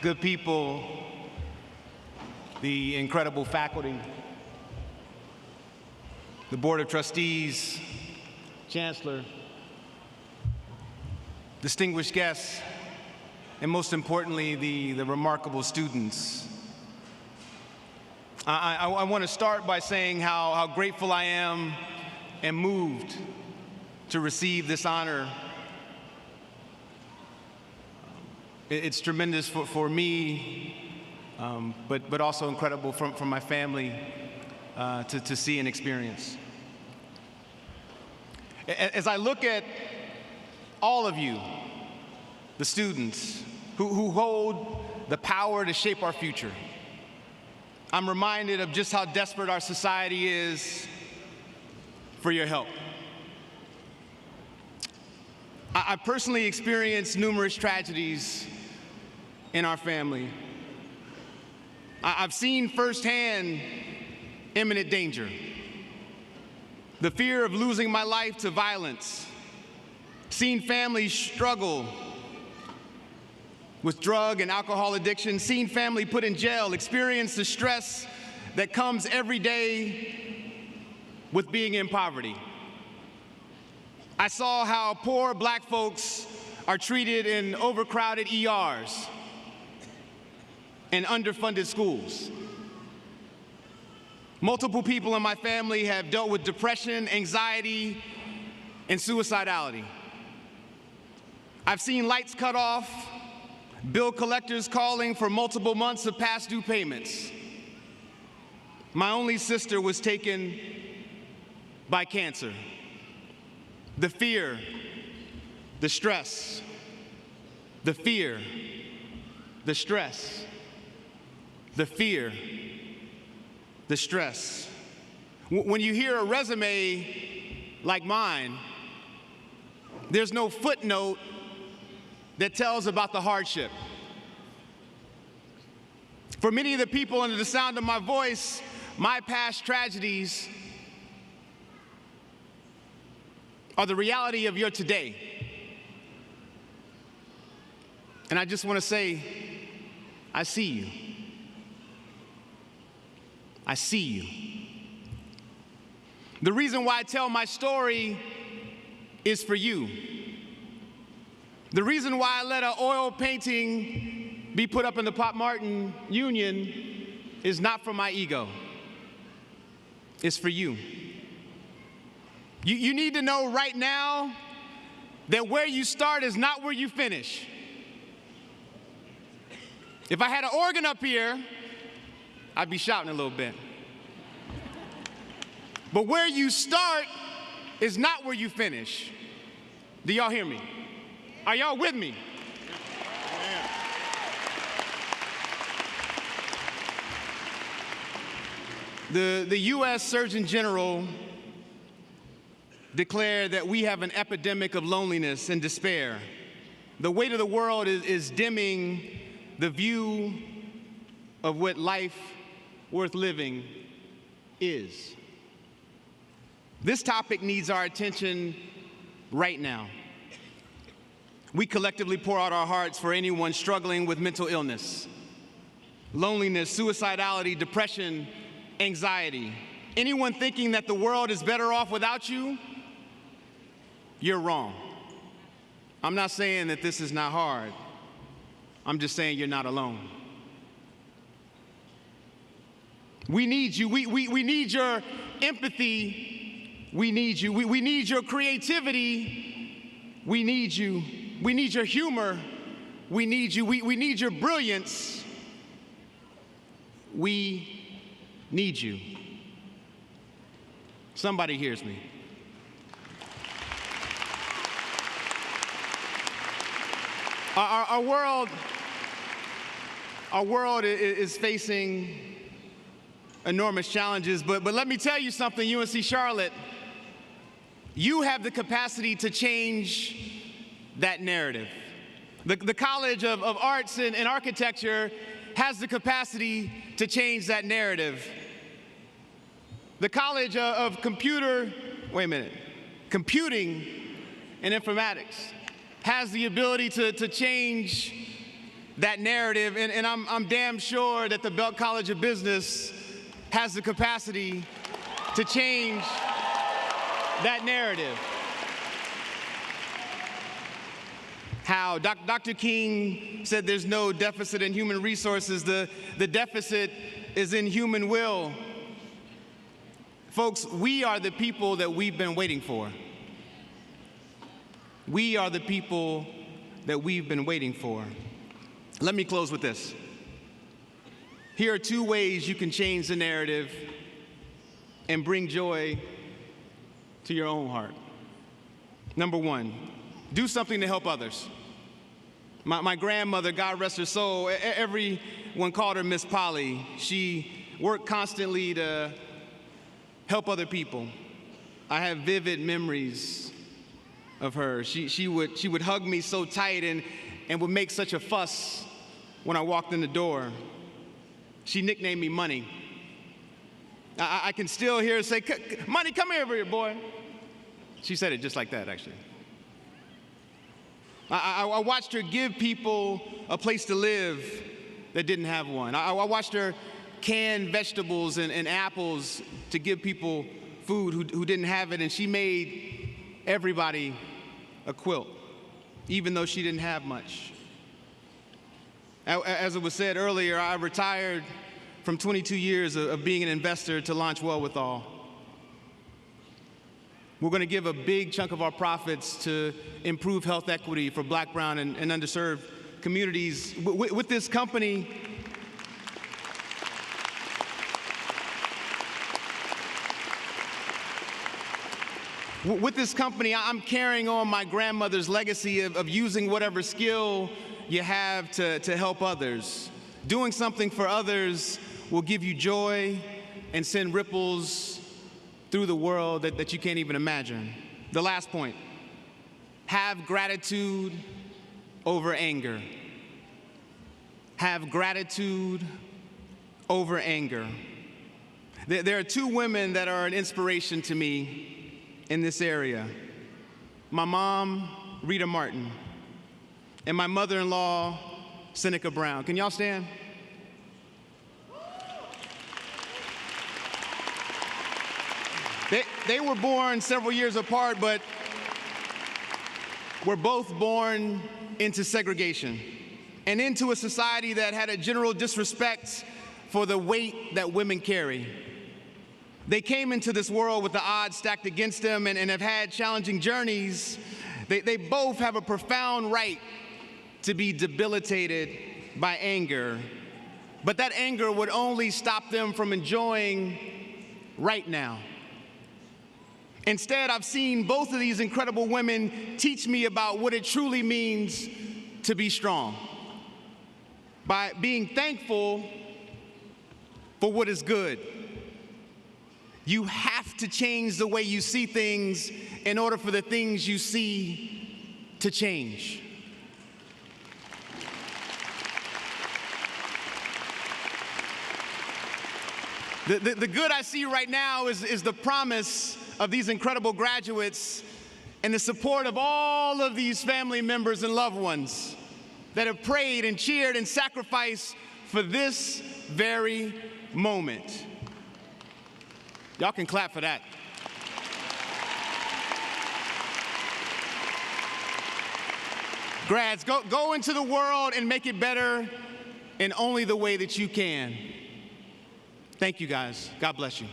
good people, the incredible faculty, the Board of Trustees, Chancellor, distinguished guests, and most importantly, the remarkable students. I want to start by saying how grateful I am and moved to receive this honor. It's tremendous for me, but also incredible for my family to see and experience. As I look at all of you, the students who hold the power to shape our future, I'm reminded of just how desperate our society is for your help. I personally experienced numerous tragedies in our family. I've seen firsthand imminent danger, the fear of losing my life to violence, seen families struggle with drug and alcohol addiction, seen family put in jail, experienced the stress that comes every day with being in poverty. I saw how poor Black folks are treated in overcrowded ERs and underfunded schools. Multiple people in my family have dealt with depression, anxiety, and suicidality. I've seen lights cut off, bill collectors calling for multiple months of past due payments. My only sister was taken by cancer. The fear, the stress, the fear, the stress, the fear, the stress. When you hear a resume like mine, there's no footnote that tells about the hardship. For many of the people under the sound of my voice, my past tragedies are the reality of your today. And I just want to say, I see you. I see you. The reason why I tell my story is for you. The reason why I let an oil painting be put up in the Pop Martin Union is not for my ego. It's for you. You need to know right now that where you start is not where you finish. If I had an organ up here, I'd be shouting a little bit. But where you start is not where you finish. Do y'all hear me? Are y'all with me? The U.S. Surgeon General declared that we have an epidemic of loneliness and despair. The weight of the world is dimming the view of what life worth living is. This topic needs our attention right now. We collectively pour out our hearts for anyone struggling with mental illness, loneliness, suicidality, depression, anxiety. Anyone thinking that the world is better off without you, you're wrong. I'm not saying that this is not hard. I'm just saying you're not alone. We need you. We need your empathy. We need you. We need your creativity. We need you. We need your humor. We need you. We need your brilliance. We need you. Somebody hears me. Our world is facing enormous challenges, but let me tell you something, UNC Charlotte, you have the capacity to change that narrative. The College of Arts and Architecture has the capacity to change that narrative. The College of Computing and Informatics has the ability to change that narrative, and I'm damn sure that the Belk College of Business has the capacity to change that narrative. How Dr. King said there's no deficit in human resources, the deficit is in human will. Folks, we are the people that we've been waiting for. We are the people that we've been waiting for. Let me close with this. Here are 2 ways you can change the narrative and bring joy to your own heart. Number 1, do something to help others. My grandmother, God rest her soul, everyone called her Miss Polly. She worked constantly to help other people. I have vivid memories of her. She would hug me so tight and would make such a fuss when I walked in the door. She nicknamed me Money. I can still hear her say, "Money, come here, boy." She said it just like that, actually. I watched her give people a place to live that didn't have one. I watched her can vegetables and apples to give people food who didn't have it, and she made everybody a quilt, even though she didn't have much. As it was said earlier, I retired from 22 years of being an investor to launch Wellwithall. We're going to give a big chunk of our profits to improve health equity for Black, brown, and underserved communities. With this company, I'm carrying on my grandmother's legacy of using whatever skill you have to help others. Doing something for others will give you joy and send ripples through the world that you can't even imagine. The last point, have gratitude over anger. Have gratitude over anger. There are 2 women that are an inspiration to me in this area. My mom, Rita Martin, and my mother-in-law, Seneca Brown. Can y'all stand? They were born several years apart, but were both born into segregation and into a society that had a general disrespect for the weight that women carry. They came into this world with the odds stacked against them and have had challenging journeys. They both have a profound right to be debilitated by anger, but that anger would only stop them from enjoying right now. Instead, I've seen both of these incredible women teach me about what it truly means to be strong. By being thankful for what is good. You have to change the way you see things in order for the things you see to change. The good I see right now is the promise of these incredible graduates and the support of all of these family members and loved ones that have prayed and cheered and sacrificed for this very moment. Y'all can clap for that. Grads, go into the world and make it better in only the way that you can. Thank you, guys. God bless you.